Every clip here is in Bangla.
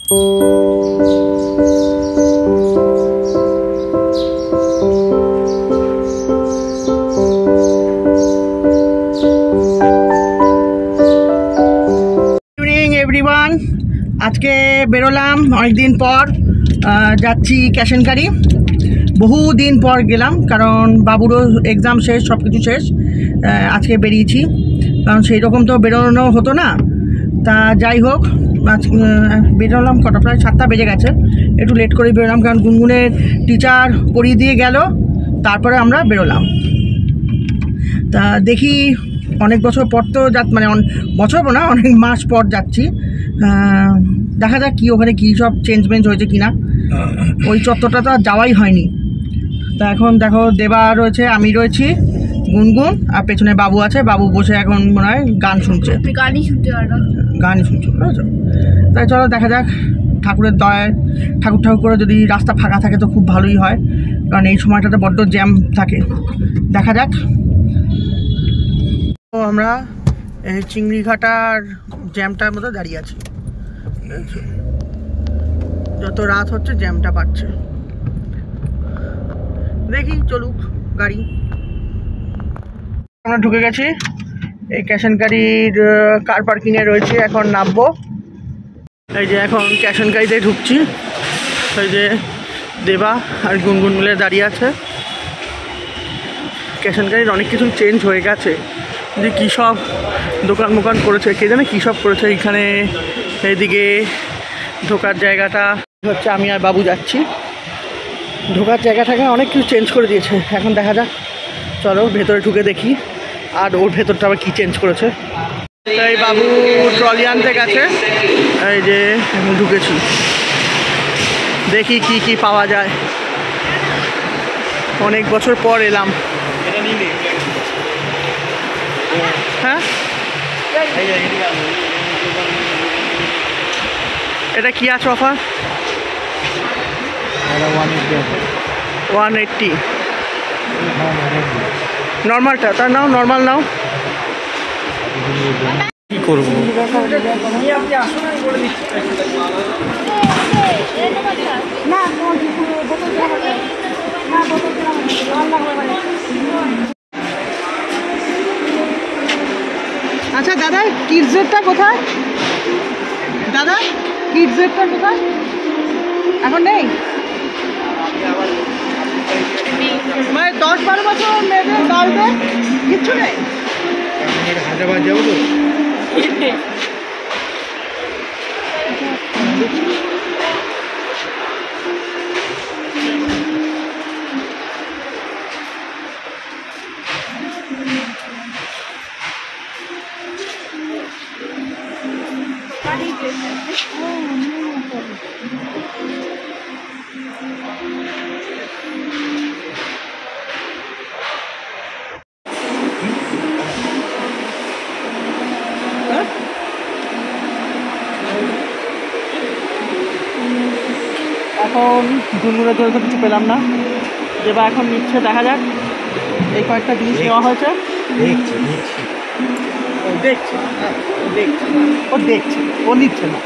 এভরিওয়ান, আজকে বেরোলাম অনেকদিন পর, যাচ্ছি ক্যাশনকারি। বহুদিন পর গেলাম, কারণ বাবুরও এক্সাম শেষ, সব কিছু শেষ। আজকে বেরিয়েছি, কারণ সেই রকম তো বেরোনো হতো না। তা যাই হোক, বেরোলাম কটা, প্রায় 7টা বেজে গেছে। একটু লেট করে বেরোলাম, কারণ গুনগুনের টিচার পড়িয়ে দিয়ে গেল, তারপরে আমরা বেরোলাম। তা দেখি, অনেক বছর পর তো মানে বছর না, অনেক মাস পর যাচ্ছি। দেখা যাক কি ওখানে কী সব চেঞ্জমেঞ্জ হয়েছে কিনা। ওই চত্বরটা তো আর যাওয়াই হয়নি। তা এখন দেখো, দেবা রয়েছে, আমি রয়েছি, গুনগুন, আর পেছনে বাবু আছে। বাবু বসে এখন মনে হয় গান শুনছে, গানই শুনছে, বুঝেছো? তাই চলো দেখা যাক, ঠাকুরের দয়ায় ঠাকুর করে যদি রাস্তা ফাঁকা থাকে তো খুব ভালোই হয়, কারণ এই সময়টাতে বড্ড জ্যাম থাকে। দেখা যাক। তো আমরা এই চিংড়িঘাটার জ্যামটার মধ্যে দাঁড়িয়ে আছি। যত রাত হচ্ছে জ্যামটা বাড়ছে। দেখি চলুক গাড়ি। আমরা ঢুকে গেছি, এই ক্যাশনকারির কার পার্কিংয়ে রয়েছে। এখন নামবো। এই যে এখন ক্যাশনকারিতে ঢুকছি। এই যে দেবা আর গুনগুন মিলে দাঁড়িয়ে আছে। ক্যাশনকারির অনেক কিছু চেঞ্জ হয়ে গেছে, যে কী সব দোকান মোকান করেছে, কে জানে কী সব করেছে। এইখানে এইদিকে ঢোকার জায়গাটা হচ্ছে, আমি আর বাবু যাচ্ছি। ঢোকার জায়গাটাকে অনেক কিছু চেঞ্জ করে দিয়েছে। এখন দেখা যাক, চলো ভেতরে ঢুকে দেখি, আর ওর ভেতরটা আবার কী চেঞ্জ করেছে। এই বাবু ট্রলি আনতে গেছে, এই যে এখন ঢুকেছি, দেখি কি কি পাওয়া যায়। অনেক বছর পর এলাম। হ্যাঁ, এটা কি আছে অফার? 180 নর্মালটা, তার নাও, নর্মাল নাও। কি করবো? আচ্ছা দাদা, কিডসেরটা কোথায়? দাদা, কিডসেরটা কোথায়? এখন নেই, মানে 10-12 বছর মেয়েদের গার্লদের কিচ্ছু নেই। হায়দ্রাবাদ যাবো তো। এখন গুনগুনের জন্য তো কিছু পেলাম না। দেবা এখন নিচ্ছে, দেখা যাক। এই কয়েকটা জিনিস নেওয়া হয়েছে, দেখছে ও নিচ্ছে না।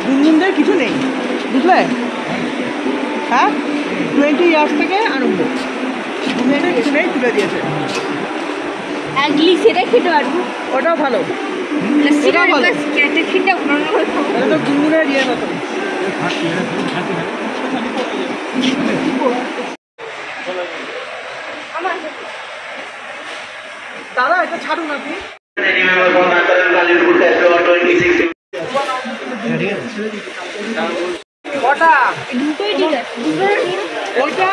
গুনগুনদের কিছু নেই, বুঝলে? হ্যাঁ, 20 ইয়ার্স থেকে আরম্ভ, গুনগুনদের কিছু নেই, তুলে দিয়েছে। সেটা খেতে পারবো, ওটাও ভালো। গুনগুনের ইয়ে মতো। দাদা এটা ছাড়ুন আপনি। কটা? দুটোই ঠিক আছে। ওইটা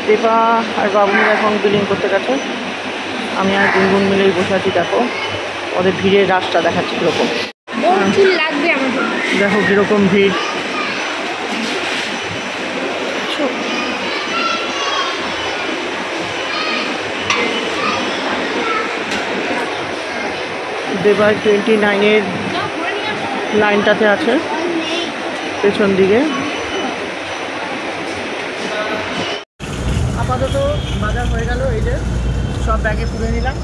দেবা আর বাবুর এখন বিলিং করতে গেছে। আমি আর গুনগুন মিলেই বসে আছি। দেখো ওদের ভিড়ের রাস্তা দেখাচ্ছে কীরকম। দেখো কীরকম ভিড়। দেবা 29-এর লাইনটাতে আছে পেছন দিকে। আপাতত বাজার হয়ে গেল, এই যে সব ব্যাগে পুরে নিলাম।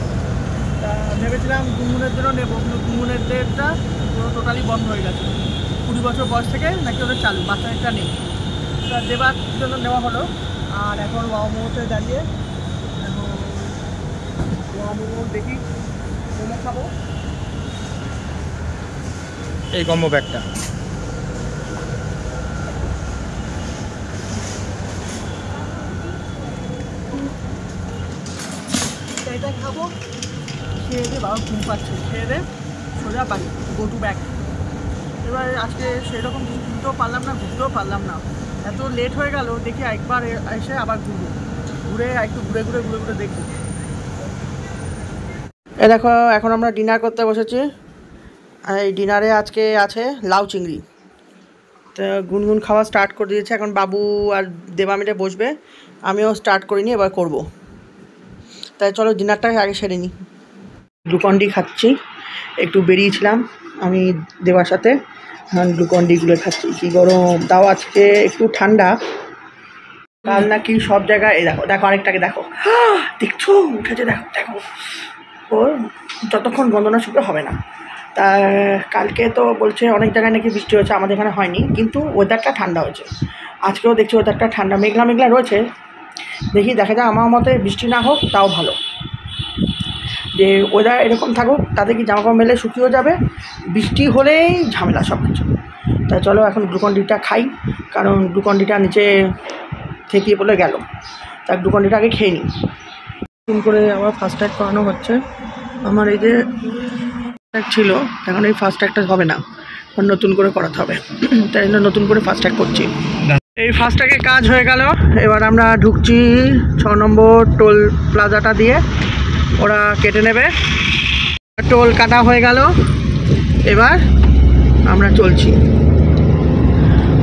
তা ভেবেছিলাম গুনগুনের জন্য নেবো, কিন্তু গুনগুনের ডেটটা পুরো টোটালি বন্ধ হয়ে গেছে। 20 বছর বয়স থেকে নাকি ওদের চালু, বাচ্চাটা নেই। তা দেবার জন্য নেওয়া হলো। আর এখন মোমোতে দাঁড়িয়ে এখন মোমো দেখি, মোমো খাবো। এই কম্বো ব্যাগটা এটা খাবো, খেয়ে দিয়ে বাবা ঘুম পাচ্ছে, খেয়ে দে সোজা বাড়ি, গো টু ব্যাক। এবার আজকে সেরকম কিছু কিনতেও পারলাম না, ঘুরতেও পারলাম না, এত লেট হয়ে গেল। দেখি একবার এসে আবার ঘুরবো, ঘুরে একটু ঘুরে ঘুরে ঘুরে ঘুরে দেখবো। এ দেখো এখন আমরা ডিনার করতে বসেছি। এই ডিনারে আজকে আছে লাউ চিংড়ি। তো গুনগুন খাওয়া স্টার্ট করে দিয়েছে, এখন বাবু আর দেবা মিলে বসবে। আমিও স্টার্ট করিনি, এবার করব। তাই চলো ডিনারটা আগে সেরে নিই। গ্লুকন্ডি খাচ্ছি, একটু বেরিয়েছিলাম আমি দেবার সাথে, গ্লুকন্ডিগুলো খাচ্ছি। কি গরম, তাও আজকে একটু ঠান্ডা। কাল নাকি সব জায়গায়, এই দেখো দেখো আরেকটাকে দেখো, দেখছো উঠেছে, দেখো দেখো, ওর যতক্ষণ গন্ধ না শুকনো হবে না। তা কালকে তো বলছে অনেক জায়গায় নাকি বৃষ্টি হয়েছে, আমাদের এখানে হয়নি, কিন্তু ওয়েদারটা ঠান্ডা হয়েছে। আজকেও দেখছি ওয়েদারটা ঠান্ডা, মেঘলা মেঘলা রয়েছে। দেখি দেখা যায়, আমার মতে বৃষ্টি না হোক তাও ভালো, যে ওয়েদার এরকম থাকুক, তাতে কি জামা কাপড় মেলে শুকিয়েও যাবে। বৃষ্টি হলেই ঝামেলা সব কিছু। তাই চলো এখন গ্লুকন্ডিটা খাই, কারণ গ্লুকন্ডিটা নিচে থেকিয়ে বলে গেল, তাই গ্লুকন্ডিটা আগে খেয়ে নিই। নতুন করে আবার ফাস্ট ট্যাগ করানো হচ্ছে। আমার এই যে ট্যাগ ছিল, এখন এই ফাস্ট ট্যাগটা হবে না, নতুন করে করাতে হবে। তাই জন্য নতুন করে ফাস্ট ট্যাগ করছি। এই ফাস্ট ট্যাগে কাজ হয়ে গেল। এবার আমরা ঢুকছি 6 নম্বর টোল প্লাজাটা দিয়ে, ওরা কেটে নেবে। টোল কাটা হয়ে গেল, এবার আমরা চলছি।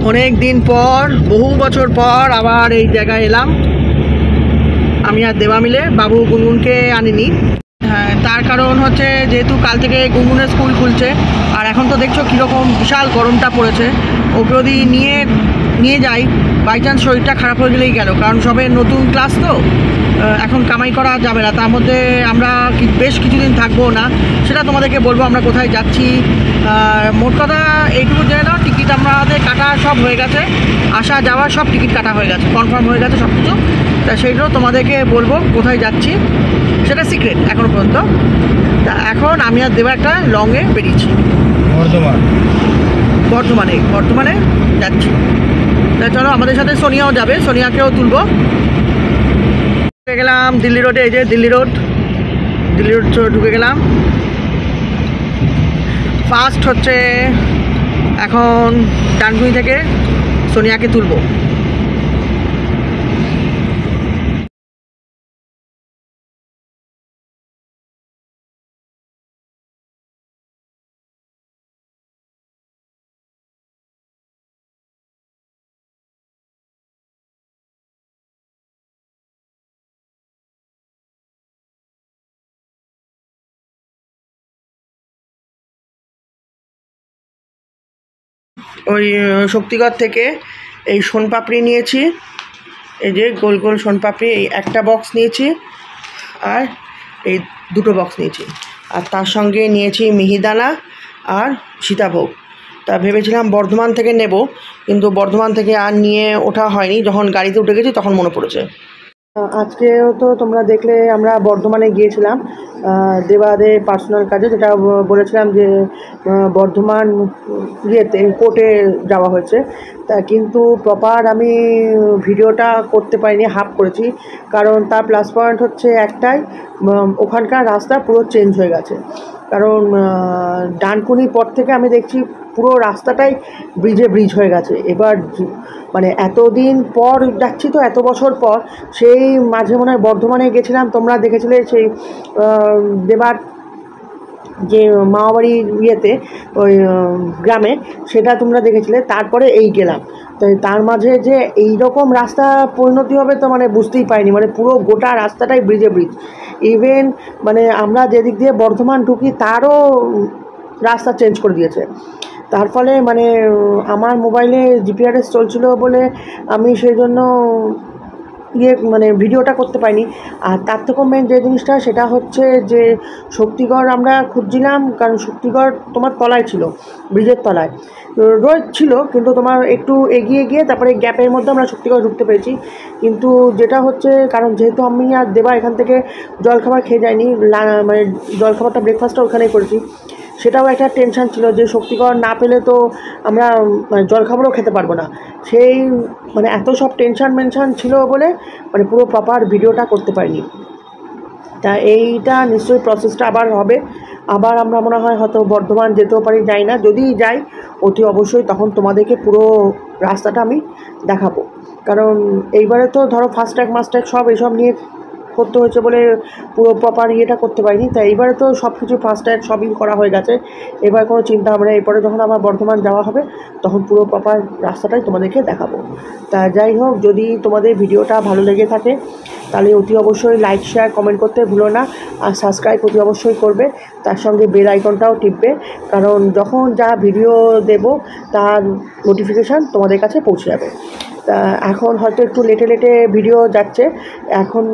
অনেক দিন পর, বহু বছর পর আবার এই জায়গায় এলাম আমি আর দেবা মিলে। বাবু গুনগুনকে আনিনি, হ্যাঁ, তার কারণ হচ্ছে যেহেতু কাল থেকে গুনগুনের স্কুল খুলছে, আর এখন তো দেখছো কীরকম বিশাল গরমটা পড়েছে। ওকে যদি নিয়ে যাই, বাই চান্স শরীরটা খারাপ হয়ে গেলেই গেল, কারণ সবে নতুন ক্লাস তো, এখন কামাই করা যাবে না। তার মধ্যে আমরা বেশ কিছুদিন থাকবো না, সেটা তোমাদেরকে বলবো আমরা কোথায় যাচ্ছি। মোট কথা এইটুকু জেনে নাও, টিকিট আমাদের কাটা সব হয়ে গেছে, আসা যাওয়ার সব টিকিট কাটা হয়ে গেছে, কনফার্ম হয়ে গেছে সব কিছু। তা সেইগুলো তোমাদেরকে বলবো কোথায় যাচ্ছি, সেটা সিক্রেট এখনও পর্যন্ত। তা এখন আমি আর দেবা একটা লংয়ে বেরিয়েছি, বর্ধমানে যাচ্ছি। তা চলো, আমাদের সাথে সোনিয়াও যাবে, সোনিয়াকেও তুলবো। ঢুকে গেলাম দিল্লি রোডে, এই যে দিল্লি রোড ঢুকে গেলাম। ফার্স্ট হচ্ছে এখন ডানকুনি থেকে সোনিয়াকে তুলবো। ওই শক্তিগড় থেকে এই সোনপাপড়ি নিয়েছি, এই যে গোল গোল সোনপাপড়ি, এই একটা বক্স নিয়েছি, আর এই দুটো বক্স নিয়েছি, আর তার সঙ্গে নিয়েছি মিহিদানা আর সীতাভোগ। তা ভেবেছিলাম বর্ধমান থেকে নেব, কিন্তু বর্ধমান থেকে আর নিয়ে ওঠা হয়নি, যখন গাড়িতে উঠে গেছি তখন মনে পড়েছে। আজকেও তো তোমরা দেখলে আমরা বর্ধমানে গিয়েছিলাম দেবাদের পার্সোনাল কাজে, যেটা বলেছিলাম যে বর্ধমান ইয়েতে কোর্টে যাওয়া হয়েছে। তা কিন্তু প্রপার আমি ভিডিওটা করতে পারিনি, হাফ করেছি, কারণ তার প্লাস পয়েন্ট হচ্ছে একটাই, ওখানকার রাস্তা পুরো চেঞ্জ হয়ে গেছে। কারণ ডানকুনির পর থেকে আমি দেখছি পুরো রাস্তাটাই ব্রিজ হয়ে গেছে। এবার মানে এতদিন পর যাচ্ছি তো, এত বছর পর, সেই মাঝে মনে হয় বর্ধমানে গেছিলাম, তোমরা দেখেছিলে সেই দেবার যে মামাবাড়ির ইয়েতে, ওই গ্রামে, সেটা তোমরা দেখেছিলে। তারপরে এই গেলাম, তো তার মাঝে যে এই রকম রাস্তা পরিণতি হবে তো মানে বুঝতেই পারিনি, মানে পুরো গোটা রাস্তাটাই ব্রিজ। ইভেন মানে আমরা যেদিক দিয়ে বর্ধমান ঢুকি তারও রাস্তা চেঞ্জ করে দিয়েছে। তার ফলে মানে আমার মোবাইলে জিপিআরএস চলছিল বলে আমি সেই জন্য মানে ভিডিওটা করতে পারিনি। আর তার থেকেও মেন যে জিনিসটা সেটা হচ্ছে যে শক্তিগড় আমরা খুঁজছিলাম, কারণ শক্তিগড় তোমার তলায় ছিল, ব্রিজের তলায় রোড ছিল, কিন্তু তোমার একটু এগিয়ে গিয়ে তারপরে গ্যাপের মধ্যে আমরা শক্তিগড় ঢুকতে পেরেছি। কিন্তু যেটা হচ্ছে, কারণ যেহেতু আমি আর দেবা এখান থেকে জলখাবার খেয়ে যাইনি, মানে জলখাবারটা ব্রেকফাস্টটা ওখানেই করেছি, সেটাও একটা টেনশান ছিল যে শক্তিগড় না পেলে তো আমরা মানে জলখাবারও খেতে পারবো না। সেই মানে এত সব টেনশান ছিল বলে মানে পুরো প্রপার ভিডিওটা করতে পারিনি। তা এইটা নিশ্চয়ই প্রসেসটা আবার হবে, আবার আমরা মনে হয় হয়তো বর্ধমান যেতেও পারি, যাই না, যদি যাই অতি অবশ্যই তখন তোমাদেরকে পুরো রাস্তাটা আমি দেখাবো। কারণ এইবারে তো ধরো ফাস্ট্যাগ মাস্ট্যাগ সব এসব নিয়ে করতে হয়েছে বলে পুরো প্রপার ইয়েটা করতে পারিনি। তাই এইবারে তো সব কিছু ফাস্ট্যাগ সবই করা হয়ে গেছে, এবার কোনো চিন্তা হবে না। এরপরে যখন আবার বর্ধমান যাওয়া হবে তখন পুরো প্রপার রাস্তাটাই তোমাদেরকে দেখাবো। তা যাই হোক, যদি তোমাদের ভিডিওটা ভালো লেগে থাকে তাহলে অতি অবশ্যই লাইক শেয়ার কমেন্ট করতে ভুলো না, আর সাবস্ক্রাইব অতি অবশ্যই করবে, তার সঙ্গে বেল আইকনটাও টিপবে, কারণ যখন যা ভিডিও দেব তার নোটিফিকেশান তোমাদের কাছে পৌঁছে যাবে। তা এখন হয়তো একটু লেটে ভিডিও যাচ্ছে, এখন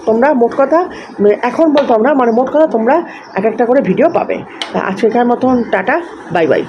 তোমরা মোট কথা এখন বলতাম না, মানে মোট কথা তোমরা এক একটা করে ভিডিও পাবে। তা আজকের মতন টাটা, বাই বাই।